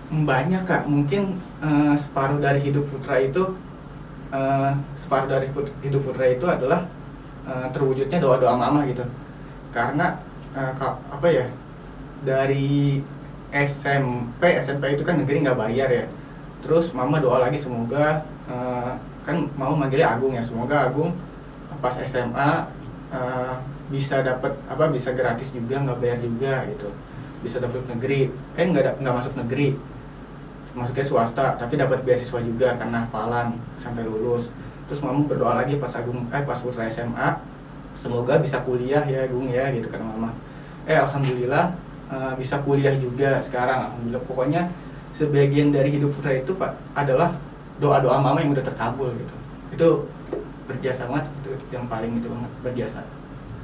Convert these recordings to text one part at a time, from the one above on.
Banyak Kak, mungkin separuh dari hidup Putra itu hidup Putra itu adalah terwujudnya doa-doa mama gitu. Karena apa ya, dari SMP itu kan negeri nggak bayar ya. Terus mama doa lagi semoga kan mau manggilnya Agung ya, semoga Agung pas SMA bisa dapat bisa gratis juga, nggak bayar juga gitu, bisa dapat negeri, nggak masuk negeri, masuknya swasta tapi dapat beasiswa juga karena hafalan sampai lulus. Terus mama berdoa lagi pas pas Putra SMA, semoga bisa kuliah ya Agung ya gitu kan mama. Alhamdulillah bisa kuliah juga sekarang, alhamdulillah. Pokoknya sebagian dari hidup Putra itu Pak adalah doa-doa mama yang udah terkabul gitu. Itu berjasa banget, itu yang paling itu banget, berjasa.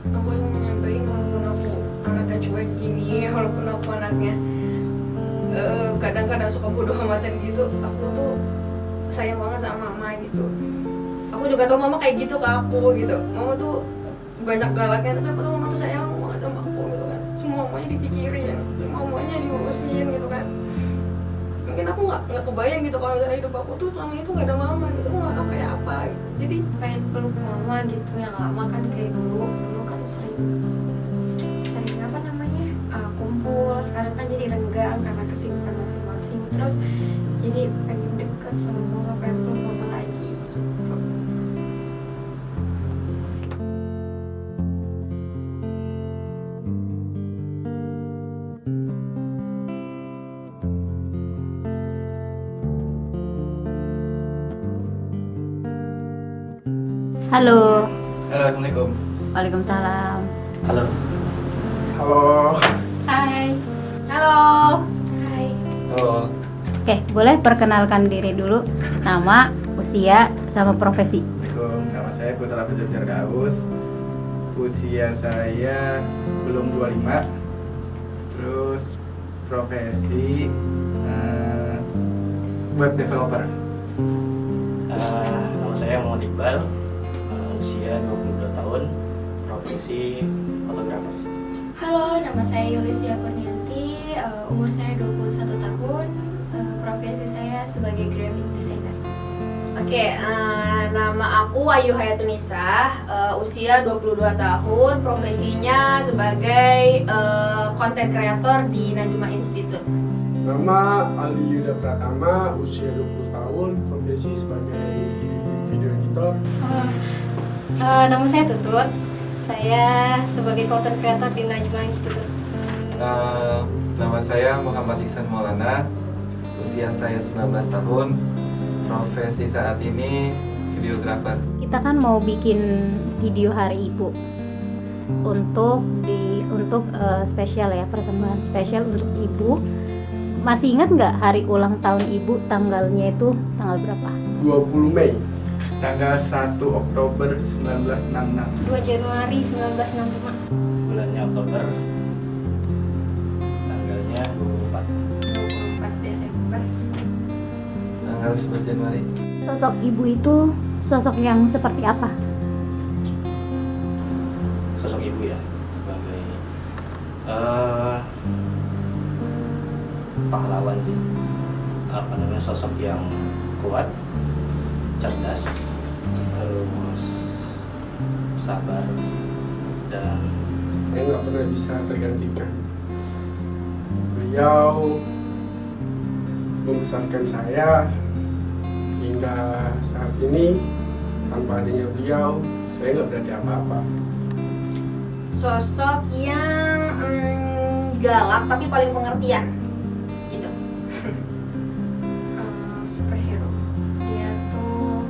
Aku yang mau nyampein, walaupun aku anaknya cuek gini, walaupun aku anaknya kadang-kadang suka bodoh amatan gitu, aku tuh sayang banget sama mama gitu. Aku juga tau mama kayak gitu ke aku gitu. Mama tuh banyak galaknya, tapi aku tau mama tuh sayang banget sama aku gitu kan. Semua maunya dipikirin, semua maunya diurusin gitu kan. Mungkin aku nggak kebayang gitu kalau dalam hidup aku tuh selama itu nggak ada mama gitu, aku nggak tahu kayak apa gitu. Jadi pengen peluk mama gitu yang lama kan, kayak dulu kan sering apa namanya kumpul. Sekarang kan jadi renggang karena kesibukan masing-masing. Terus jadi pengen deket sama mama, pengen peluk mama lagi gitu. Halo. Halo, assalamualaikum. Waalaikumsalam. Halo. Halo. Hai. halo. Hai. Halo. Oke, boleh perkenalkan diri dulu, nama, usia, sama profesi. Assalamualaikum, nama saya Putra Firdaus. Usia saya belum 25. Terus profesi web developer. Nama saya Muhammad Iqbal. Usia 22 tahun. Profesi fotografer. Halo, nama saya Yulisia Kurnianti, umur saya 21 tahun, profesi saya sebagai graphic designer. Oke, nama aku Ayu Hayatunisa, usia 22 tahun, profesinya sebagai content creator di Najma Institute. Nama Ali Yuda Pratama, usia 20 tahun, profesi sebagai video editor. Nama saya Tutut, saya sebagai content creator di Najma Institute. Nama saya Muhammad Ihsan Maulana, usia saya 19 tahun, profesi saat ini videografer. Kita kan mau bikin video Hari Ibu untuk spesial ya, persembahan spesial untuk ibu. Masih ingat nggak hari ulang tahun ibu, tanggalnya itu tanggal berapa? 20 Mei. Tanggal 1 Oktober 1966. 2 Januari 1965. Bulannya Oktober. Tanggalnya 24. 24 Desember. Tanggal 11 Januari. Sosok ibu itu sosok yang seperti apa? Sosok ibu ya, sebagai pahlawan sih. Sosok yang kuat, cerdas, terus sabar, dan Yang nggak pernah bisa tergantikan. Beliau membesarkan saya hingga saat ini. Tanpa adanya beliau, saya nggak berarti apa-apa. Sosok yang galak tapi paling pengertian gitu. Superhero. Dia tuh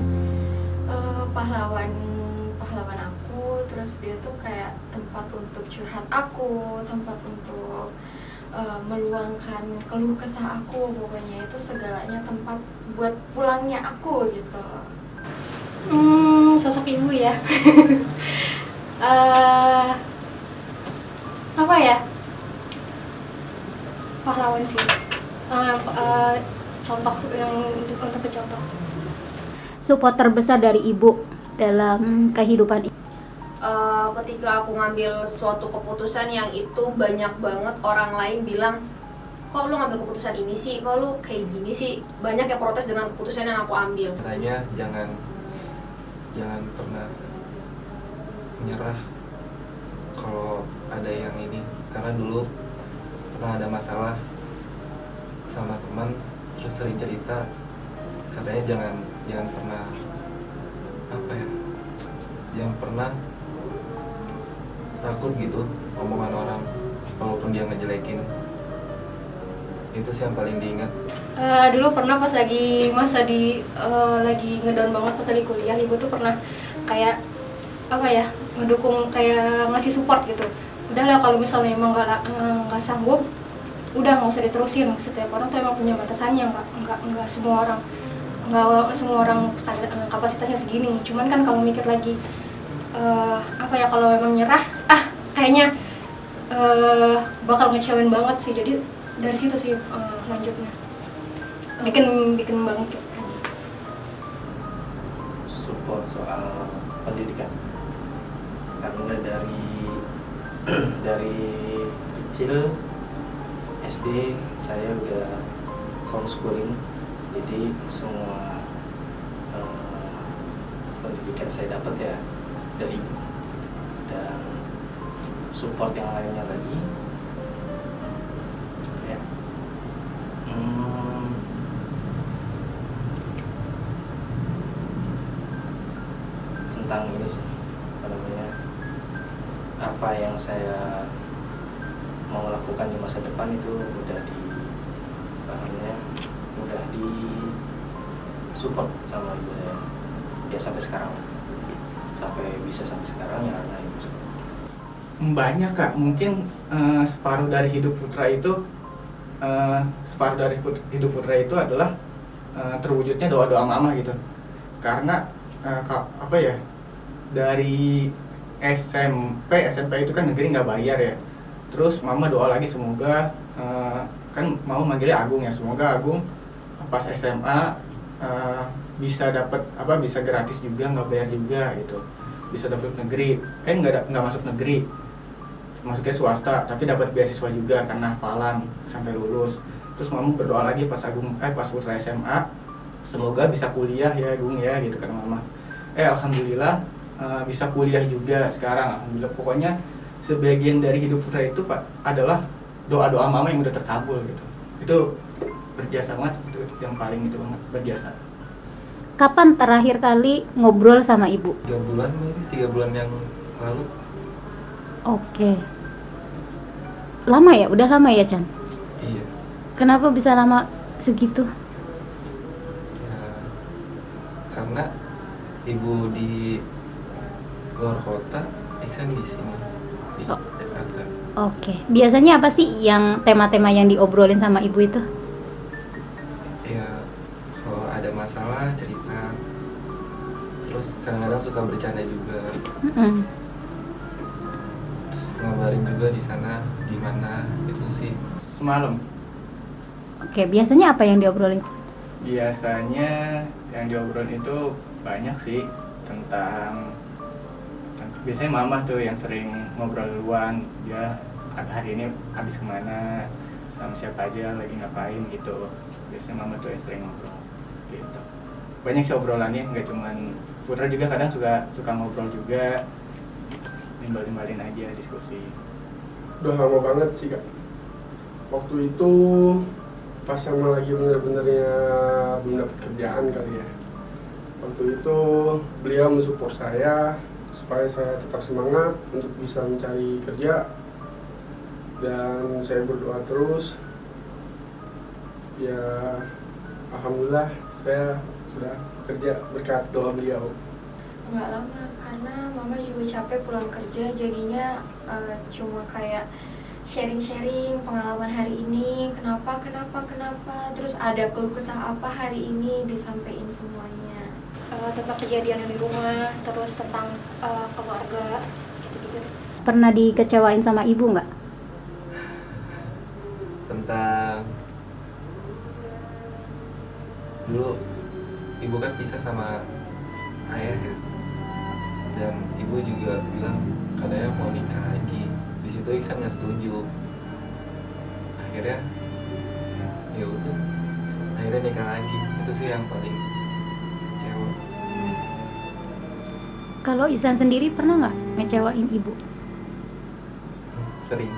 pahlawan aku. Terus dia tuh kayak tempat untuk curhat aku, tempat untuk meluangkan keluh kesah aku. Pokoknya itu segalanya tempat buat pulangnya aku gitu. Sosok ibu ya. Apa ya? Pahlawan sih. Contoh yang untuk contoh. Support terbesar dari ibu dalam kehidupan ibu. Ketika aku ngambil suatu keputusan yang itu banyak banget orang lain bilang kok lu ngambil keputusan ini sih, kok lu kayak gini sih. Banyak yang protes dengan keputusan yang aku ambil. Katanya jangan pernah menyerah kalau ada yang ini, karena dulu pernah ada masalah sama teman terus sering cerita, katanya jangan pernah jangan pernah takut gitu omongan orang walaupun dia ngejelekin. Itu sih yang paling diingat. Dulu pernah pas lagi lagi ngedown banget pas lagi kuliah, ibu tuh pernah kayak ngedukung, kayak ngasih support gitu. Udahlah kalau misalnya emang nggak sanggup, udah nggak usah diterusin. Setiap orang tuh emang punya batasannya, nggak semua orang kapasitasnya segini. Cuman kan kalau mikir lagi kalau emang nyerah kayaknya bakal ngecewain banget sih. Jadi dari situ sih lanjutnya bikin bangkit. Support soal pendidikan, karena dari kecil SD saya udah homeschooling, jadi semua pendidikan saya dapat ya dari ibu. Dan support yang lainnya lagi ya, tentang ini sih, apa yang saya mau lakukan di masa depan itu udah di support sama ibu saya ya sampai sekarang, bisa sampai sekarang ya karena ibu support. Banyak Kak, mungkin separuh dari hidup Putra itu adalah terwujudnya doa-doa mama gitu. Karena dari SMP itu kan negeri nggak bayar ya. Terus mama doa lagi semoga kan mau manggilnya Agung ya, semoga Agung pas SMA bisa dapat bisa gratis juga, nggak bayar juga gitu, bisa dapat negeri, nggak masuk negeri, masuknya swasta tapi dapat beasiswa juga karena hafalan sampai lulus. Terus mama berdoa lagi pas Putra SMA, semoga bisa kuliah ya Agung ya gitu kan mama. Alhamdulillah bisa kuliah juga sekarang, alhamdulillah. Pokoknya sebagian dari hidup Putra itu Pak adalah doa-doa mama yang udah terkabul gitu. Itu berjasa banget, itu yang paling itu banget, berjasa. Kapan terakhir kali ngobrol sama ibu? 3 bulan yang lalu. Oke. Lama ya? Udah lama ya, Chan? Iya. Kenapa bisa lama segitu? Ya, karena ibu di luar kota, Iksan di sini di Jakarta. Oke. Biasanya apa sih yang tema-tema yang diobrolin sama ibu itu? Ya, kalau ada masalah cerita. Terus kadang-kadang suka bercanda juga. Terus ngabarin juga di sana gimana itu sih. Semalam. Oke, biasanya apa yang diobrolin? Biasanya yang diobrolin itu banyak sih, biasanya mama tuh yang sering ngobrol duluan, dia hari ini habis kemana, sama siapa aja, lagi ngapain gitu. Biasanya mama tuh yang sering ngobrol gitu. Banyak sih obrolannya, nggak cuman Putra juga kadang suka ngobrol juga, nimbal-nimbalin aja diskusi. Udah lama banget sih Kak. Waktu itu pas sama lagi bener-benernya belum dapat kerjaan kali ya. Waktu itu beliau mensupport saya supaya saya tetap semangat untuk bisa mencari kerja, dan saya berdoa terus. Ya alhamdulillah saya sudah kerja berkat doa beliau. Nggak lama, karena mama juga capek pulang kerja, jadinya cuma kayak sharing-sharing pengalaman hari ini, kenapa, terus ada keluh kesah apa hari ini, disampaikan semuanya. Tentang kejadian di rumah, terus tentang keluarga, gitu-gitu. Pernah dikecewain sama ibu nggak? Tentang dulu ibu kan pisah sama ayah ya, dan ibu juga bilang katanya mau nikah lagi. Di situ Iksan nggak setuju. Akhirnya ya udah akhirnya nikah lagi. Itu sih yang paling kecewa. Kalau Ihsan sendiri pernah nggak ngecewain ibu? Sering.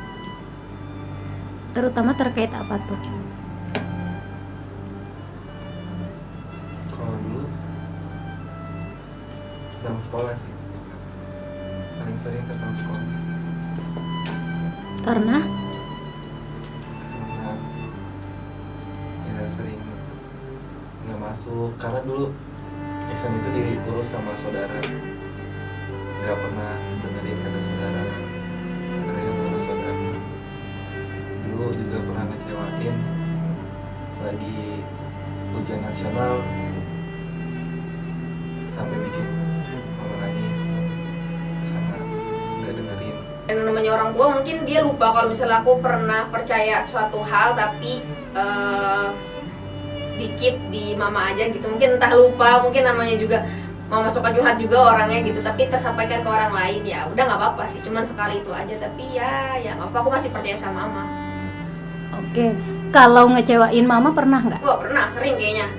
Terutama terkait apa tuh? Kalau dulu tentang sekolah sih, paling sering tentang sekolah. Karena Karena ya sering nggak masuk, karena dulu Ihsan itu diurus sama saudara, nggak pernah dengerin kata saudara, karena yang urus saudara. Dulu juga pernah ngecewain lagi ujian nasional sampai bikin mama nangis karena nggak dengerin. Dan namanya orang tua mungkin dia lupa kalau misalnya aku pernah percaya suatu hal tapi dikit di mama aja gitu. Mungkin entah lupa, mungkin namanya juga mama suka curhat juga orangnya gitu, tapi tersampaikan ke orang lain, ya udah nggak apa-apa sih, cuman sekali itu aja. Tapi ya nggak apa, aku masih percaya sama mama. oke, kalau ngecewain mama pernah nggak? Gua pernah, sering kayaknya.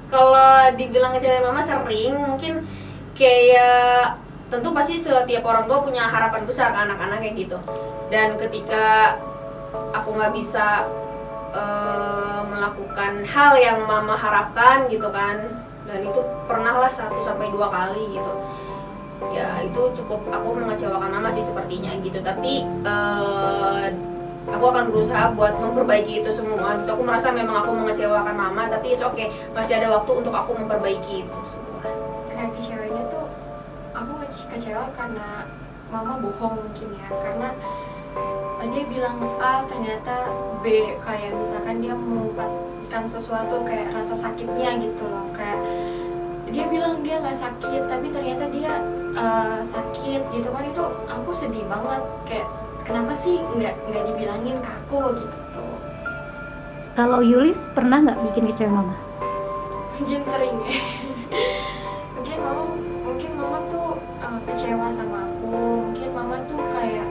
Kalau dibilang ngecewain mama sering, mungkin kayak tentu pasti setiap orang tua punya harapan besar ke anak-anak kayak gitu. Dan ketika aku nggak bisa melakukan hal yang mama harapkan gitu kan, dan itu pernah lah 1-2 kali gitu, ya itu cukup aku mengecewakan mama sih sepertinya gitu. Tapi aku akan berusaha buat memperbaiki itu semua gitu. Aku merasa memang aku mengecewakan mama, tapi it's okay, masih ada waktu untuk aku memperbaiki itu semua. Kayak kecewanya tuh aku kecewa karena mama bohong mungkin ya, karena dia bilang A ternyata B, kayak misalkan dia mengungkapkan sesuatu kayak rasa sakitnya gitu loh, kayak dia bilang dia nggak sakit tapi ternyata dia sakit gitu kan. Itu aku sedih banget, kayak kenapa sih nggak dibilangin ke aku gitu. Kalau Yulis pernah nggak bikin kecewa mama? Mungkin sering ya. mungkin mama tuh kecewa sama aku. Mungkin mama tuh kayak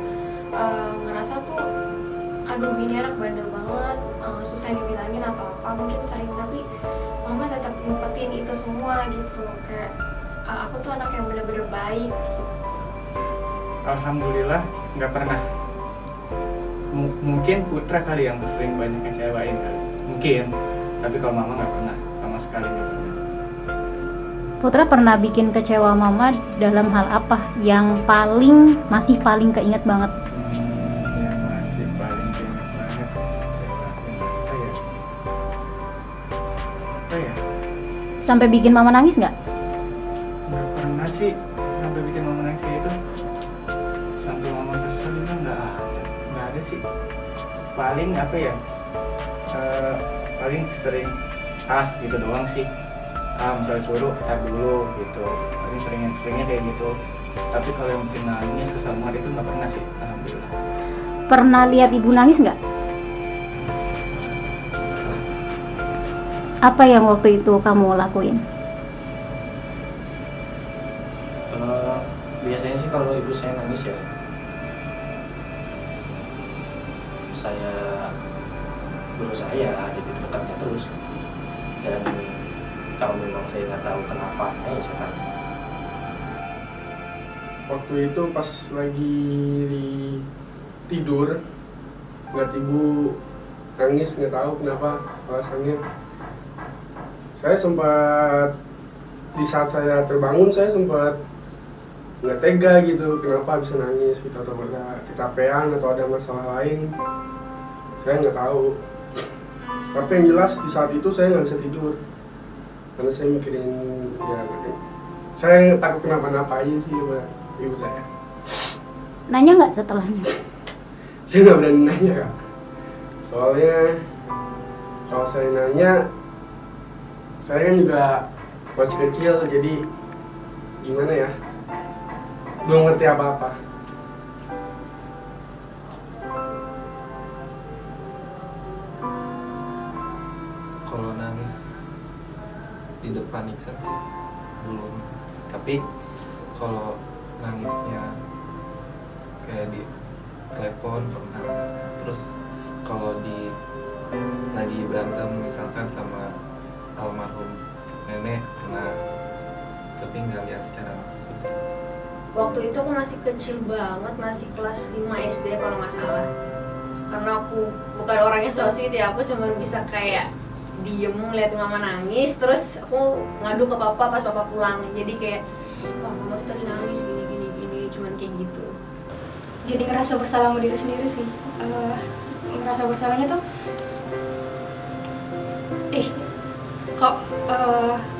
ngerasa tuh aduh ini anak bandel banget, susah dibilangin atau apa, mungkin sering. Tapi mama tetap ngumpetin itu semua gitu, kayak aku tuh anak yang bener-bener baik gitu. Alhamdulillah nggak pernah. Mungkin Putra kali yang sering banyak kecewain kali, mungkin. Tapi kalau mama nggak pernah, sama sekali nggak pernah. Putra pernah bikin kecewa mama dalam hal apa yang masih paling keinget banget? Yang masih paling ingat banget kecewain apa ya? Sampai bikin mama nangis nggak? Nggak pernah sih sampai bikin mama nangis kayak itu. Sampai mama kesel juga nggak ada sih. Paling apa ya? Paling sering gitu doang sih. Misalnya suruh tar dulu gitu. Paling seringnya kayak gitu. Tapi kalau yang bikin nangis kesel banget itu nggak pernah sih, alhamdulillah. Pernah lihat ibu nangis nggak? Apa yang waktu itu kamu lakuin? Biasanya sih kalau ibu saya nangis ya, saya berusaha ya ada di dekatnya terus. Dan kalau memang saya nggak tahu kenapa, ya saya tanya. Waktu itu pas lagi tidur, ngeliat ibu nangis, nggak tahu kenapa alasannya. Saya sempat, di saat saya terbangun, saya sempat nggak tega gitu, kenapa bisa nangis gitu, atau ada kecapean atau ada masalah lain. Saya nggak tahu. Tapi yang jelas di saat itu saya nggak bisa tidur, karena saya mikirin ya, saya takut kenapa-napa aja sih sama ibu saya. Nanya nggak setelahnya? Saya nggak berani nanya Kak, soalnya kalau saya nanya, saya kan juga masih kecil, jadi gimana ya, belum ngerti apa-apa. Kalau nangis di depan Ihsan sih belum, tapi kalau nangisnya kayak di telepon pernah, terus kalau lagi berantem misalkan sama almarhum nenek pernah ketinggal ya secara khusus. Waktu itu aku masih kecil banget, masih kelas 5 SD kalau nggak salah. Karena aku bukan orang yang so sweet ya, aku cuma bisa kayak diem ngeliatin mama nangis, terus aku ngadu ke papa pas papa pulang. Jadi kayak, wah mama tuh tadi nangis gini, cuman kayak gitu. Jadi ngerasa bersalah sama diri sendiri sih. Ngerasa bersalahnya tuh kok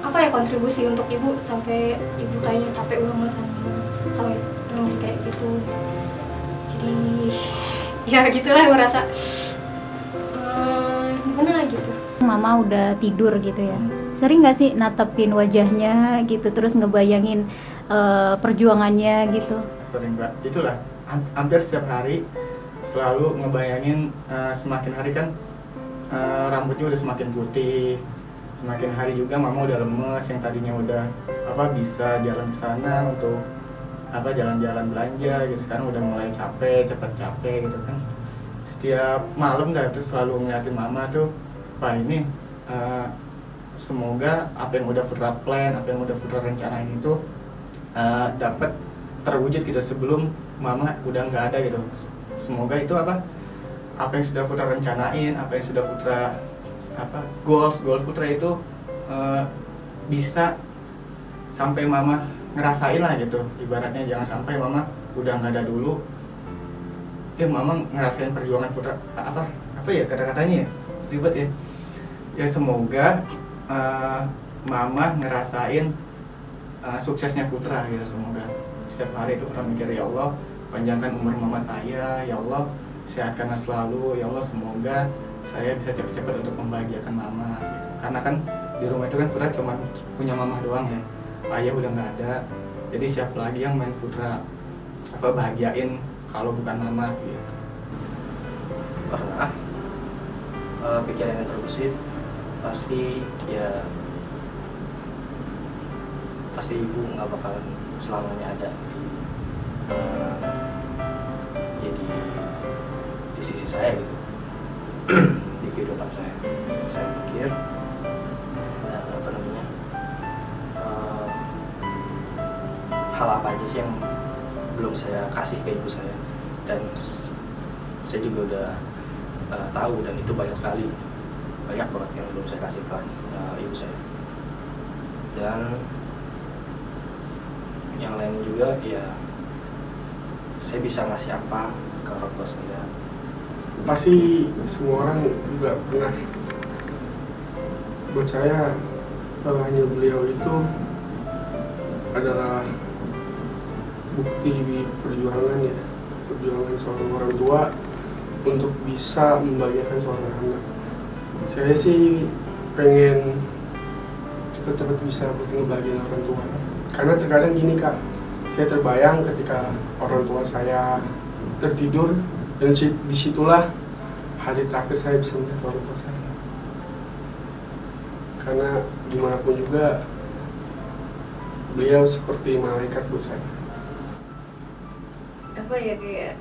apa ya kontribusi untuk ibu sampai ibu kayaknya capek banget sampai nangis kayak gitu. Jadi ya gitulah merasa gimana gitu. Mama udah tidur gitu ya, sering nggak sih natepin wajahnya gitu, terus ngebayangin perjuangannya gitu? Sering Mbak, itulah hampir setiap hari selalu ngebayangin semakin hari kan rambutnya udah semakin putih, semakin hari juga mama udah lemes, yang tadinya udah bisa jalan ke sana untuk jalan-jalan belanja gitu, sekarang udah mulai cepat capek gitu kan. Setiap malam dah tuh selalu ngeliatin mama tuh, Pak ini semoga apa yang udah Putra plan, apa yang udah Putra rencanain itu dapat terwujud gitu sebelum mama udah nggak ada gitu. Semoga itu apa yang sudah Putra rencanain, apa yang sudah Putra goals Putra itu bisa sampai mama ngerasain lah gitu. Ibaratnya jangan sampai mama udah nggak ada dulu, mama ngerasain perjuangan Putra apa ya kata-katanya ya ribet ya. Ya semoga mama ngerasain suksesnya Putra gitu. Semoga setiap hari itu pernah mikir, ya Allah panjangkan umur mama saya, ya Allah sehatkanlah selalu, ya Allah semoga saya bisa cepat-cepat untuk membahagiakan mama gitu. Karena kan di rumah itu kan Putra cuma punya mama doang ya, ayah udah nggak ada, jadi siapa lagi yang main Putra bahagiain kalau bukan mama gitu. Pernah pikiran yang terbesit pasti ibu nggak bakalan selamanya ada di sisi saya gitu di kehidupan saya. Saya pikir hal apa aja sih yang belum saya kasih ke ibu saya, dan saya juga udah tahu, dan itu banyak banget yang belum saya kasih ke ibu saya. Dan yang lain juga ya, saya bisa ngasih apa ke orang tua saya. Pasti semua orang juga pernah. Buat saya hanya beliau itu adalah bukti perjuangan seorang orang tua untuk bisa membahagiakan seorang anak. Saya sih pengen cepat-cepat bisa buat ngebahagiain orang tua. Karena terkadang gini Kak, saya terbayang ketika orang tua saya tertidur, dan disitulah hari terakhir saya bisa melihat orang tua saya. Karena gimana pun juga beliau seperti malaikat buat saya. Kayak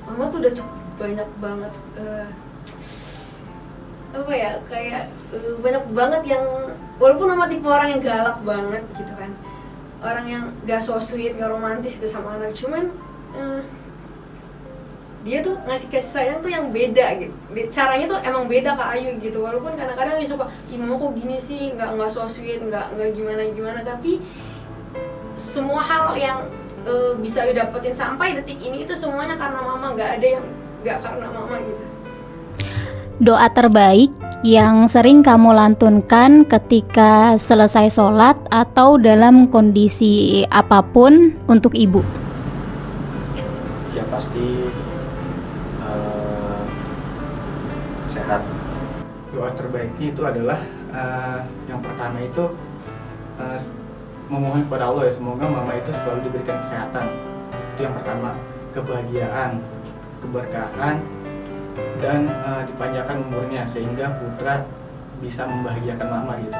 mama tuh udah cukup banyak banget banyak banget yang, walaupun mama tipe orang yang galak banget gitu kan, orang yang gak so sweet, gak romantis gitu sama anak, cuman dia tuh ngasih kasih sayang tuh yang beda gitu. Caranya tuh emang beda ke Ayu gitu. Walaupun kadang-kadang dia suka, mama kok gini sih, nggak so sweet, nggak gimana, tapi semua hal yang bisa Ayu dapetin sampai detik ini itu semuanya karena mama, nggak ada yang nggak karena mama gitu. Doa terbaik yang sering kamu lantunkan ketika selesai sholat atau dalam kondisi apapun untuk ibu? Ya pasti sehat. Doa terbaiknya itu adalah yang pertama itu memohon kepada Allah ya, semoga mama itu selalu diberikan kesehatan. Itu yang pertama, kebahagiaan, keberkahan, dan dipanjangkan umurnya sehingga Putra bisa membahagiakan mama gitu,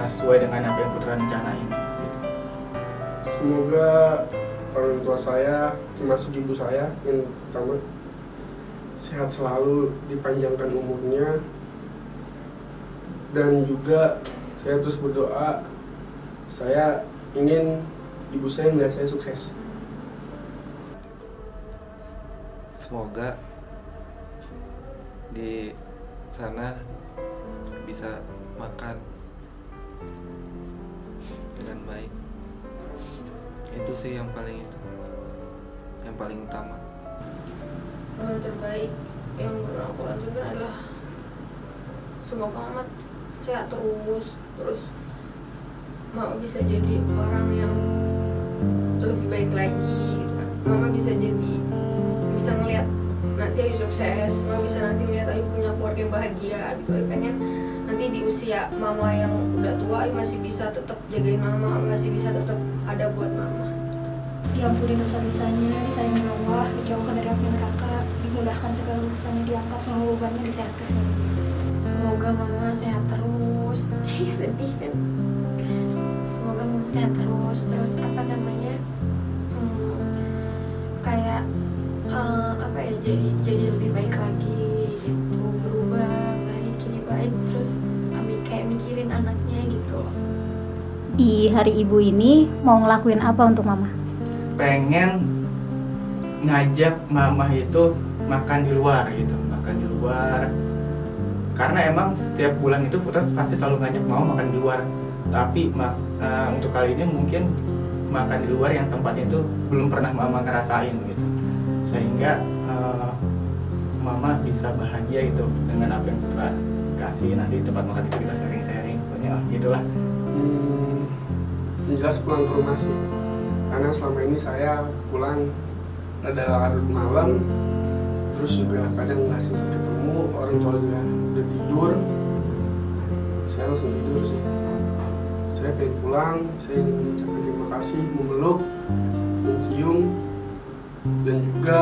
sesuai dengan apa yang Putra rencanain gitu. Semoga orang tua saya, termasuk ibu saya yang pertama, sehat selalu, dipanjangkan umurnya, dan juga saya terus berdoa, saya ingin ibu saya melihat saya sukses. Semoga di sana bisa makan dengan baik. Itu sih yang paling utama. Doa terbaik yang pernah aku lakukan adalah semoga mama sehat terus mama bisa jadi orang yang lebih baik lagi gitu kan. Mama bisa ngeliat nanti Ayu sukses, mama bisa nanti ngeliat Ayu punya keluarga yang bahagia gitu. Ayu pengen nanti di usia mama yang udah tua Ayu masih bisa tetap jagain mama, masih bisa tetap ada buat mama. Diampuni dosa-dosanya, disayangi Allah, dijauhkan dari api neraka, dimudahkan segala urusannya, diangkat semua bebannya, disehatkan. Semoga mama sehat terus. Sedih kan. Semoga mama sehat terus apa namanya, kayak jadi lebih baik lagi gitu, berubah baik jadi baik, terus kayak mikirin anaknya gitu. Di hari ibu ini mau ngelakuin apa untuk mama? Pengen ngajak mama itu makan di luar gitu, karena emang setiap bulan itu Putra pasti selalu ngajak mau makan di luar, tapi untuk kali ini mungkin makan di luar yang tempatnya itu belum pernah mama ngerasain gitu, sehingga mama bisa bahagia gitu dengan apa yang Putra kasih. Nanti di tempat makan itu kita sharing pokoknya gitulah. Yang jelas pulang ke rumah sih, karena selama ini saya pulang rada larut malam, terus juga kadang nggak sempat ketemu, orang tua juga udah tidur, saya langsung tidur sih. Saya pengen pulang, saya ingin mengucapkan terima kasih, memeluk, mencium, dan juga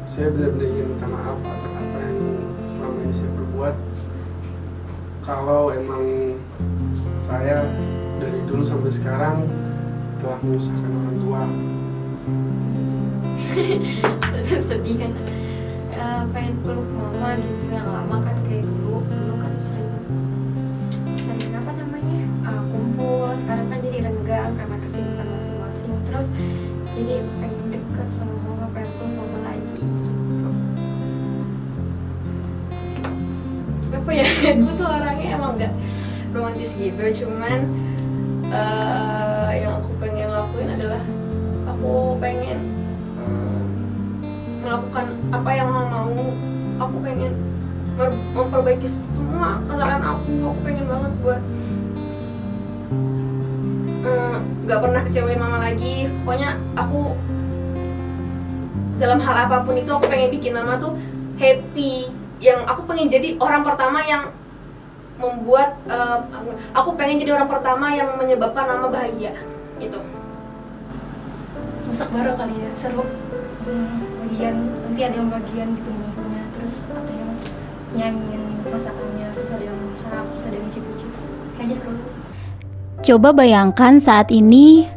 saya benar-benar ingin minta maaf atas apa yang selama ini saya perbuat. Kalau emang saya dari dulu sampai sekarang telah menyusahkan orang tua. Sedih kan, pengen peluk mama gitu yang lama kan, kayak dulu kan sering apa namanya, kumpul. Sekarang kan jadi renggang karena kesibukan masing-masing, terus jadi pengen deket sama mama, pengen peluk mama lagi gitu. Apa ya, aku tuh orangnya emang gak romantis gitu, cuman yang aku pengen lakuin adalah aku pengen melakukan apa yang mama mau. Aku pengen memperbaiki semua kesalahan aku pengen banget buat gak pernah kecewain mama lagi. Pokoknya aku dalam hal apapun itu aku pengen bikin mama tuh happy. Yang aku pengen jadi orang pertama yang membuat aku pengen jadi orang pertama yang menyebabkan mama bahagia gitu. Masak bareng kali ya, seru. Bagian, nanti ada yang bagian gitu bumbunya, terus ada yang nyanyiin masakannya, terus ada yang masak, terus ada yang cicip-cicip. Kayaknya seru. Coba bayangkan saat ini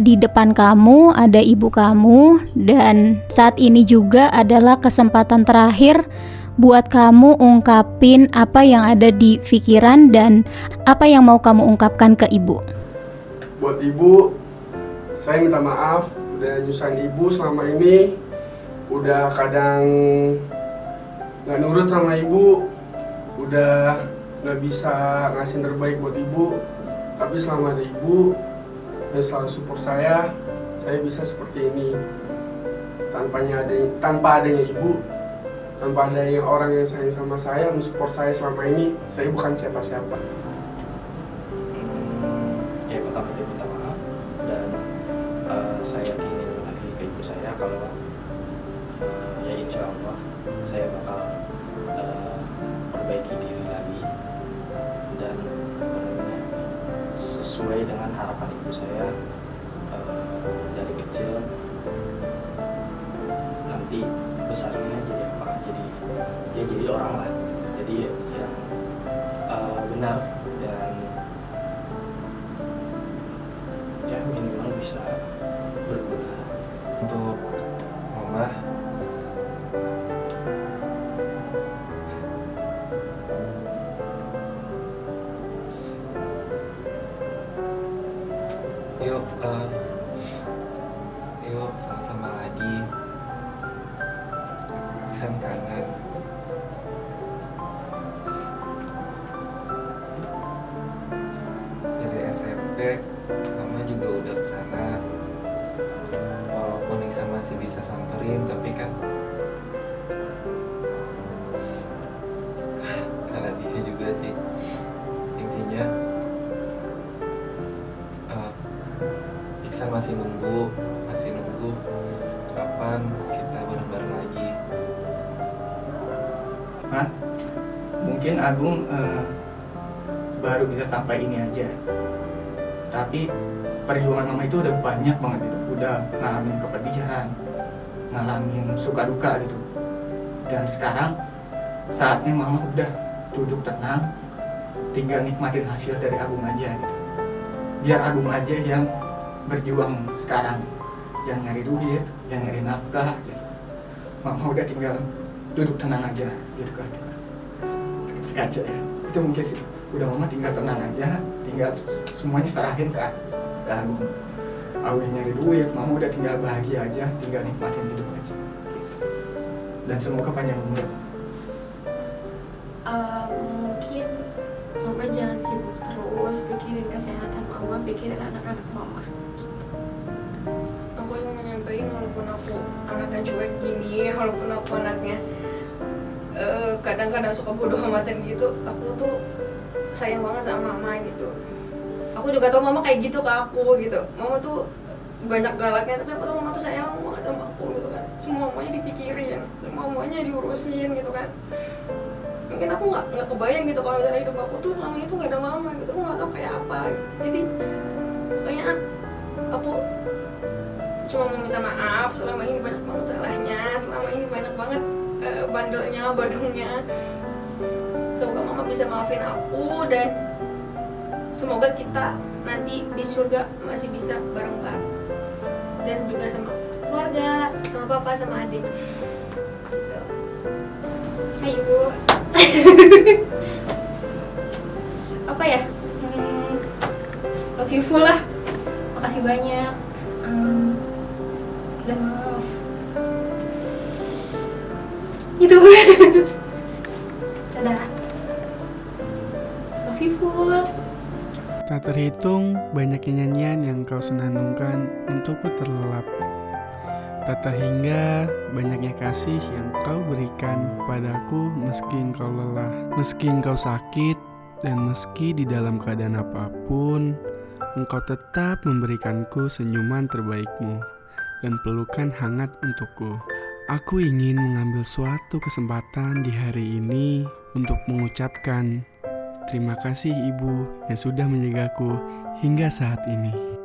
di depan kamu ada ibu kamu, dan saat ini juga adalah kesempatan terakhir buat kamu ungkapin apa yang ada di pikiran dan apa yang mau kamu ungkapkan ke ibu. Buat ibu, saya minta maaf udah nyusahin ibu selama ini, udah kadang nggak nurut sama ibu, udah nggak bisa ngasih yang terbaik buat ibu. Tapi selama ada ibu dan selalu support saya bisa seperti ini. Tanpa adanya ibu, tanpa adanya orang yang sayang sama saya, mensupport saya selama ini, saya bukan siapa-siapa. Ya pertama minta maaf, dan saya yakinin lagi ke ibu saya kalau ya insya Allah saya bakal perbaiki diri lagi, dan sesuai dengan harapan ibu saya dari kecil, nanti besarnya jadi apa, jadi orang lah, jadi yang benar, dan ya minimal bisa berguna. Untuk mama, Yuk sama-sama lagi. Iksan kangen. Dari SMP mama juga udah kesana. Walaupun Iksan masih bisa samperin, tapi kan karena dia juga sih, intinya Iksan masih nunggu kapan kita bareng-bareng lagi. Hah? Mungkin Agung baru bisa sampai ini aja. Tapi perjuangan mama itu udah banyak banget gitu. Udah ngalamin kepedihan, ngalamin suka duka gitu. Dan sekarang saatnya mama udah duduk tenang, tinggal nikmatin hasil dari Agung aja gitu. Biar Agung aja yang berjuang sekarang, yang nyari duit, yang nyari nafkah gitu. Mama udah tinggal duduk tenang aja gitu kan. Aja ya. Itu mungkin sih. Udah mama tinggal tenang aja, tinggal semuanya serahin ke Agung. Agung yang nyari duit, mama udah tinggal bahagia aja, tinggal nikmatin hidup aja gitu. Dan semoga panjang umur. Mungkin mama jangan sibuk terus pikirin kesehatan mama, pikirin anak-anak mama. Aku cuma nyampein walaupun aku anaknya cuek gini, walaupun aku anaknya kadang-kadang suka bodoh amatan gitu, aku tuh sayang banget sama mama gitu. Aku juga tau mama kayak gitu ke aku gitu. Mama tuh banyak galaknya, tapi aku tau mama tuh sayang banget sama aku gitu kan. Semuanya dipikirin, semuanya diurusin gitu kan. Mungkin aku nggak kebayang gitu kalau dalam hidup aku tuh selama itu nggak ada mama gitu. Aku nggak tahu kayak apa. Jadi kayak aku cuma mau minta maaf, selama ini banyak banget salahnya, selama ini banyak banget bandelnya, badungnya. Semoga mama bisa maafin aku, dan semoga kita nanti di surga masih bisa bareng-bareng, dan juga sama keluarga, sama papa, sama adik gitu. Hai Ibu. Apa ya? Love you full lah. Makasih banyak. Dan maaf. Itu. Dadah. Love you full. Tak terhitung banyaknya nyanyian yang kau senandungkan untukku terlelap. Tak terhingga banyaknya kasih yang kau berikan padaku meski engkau lelah, meski engkau sakit, dan meski di dalam keadaan apapun, engkau tetap memberikanku senyuman terbaikmu dan pelukan hangat untukku. Aku ingin mengambil suatu kesempatan di hari ini untuk mengucapkan terima kasih Ibu yang sudah menjagaku hingga saat ini.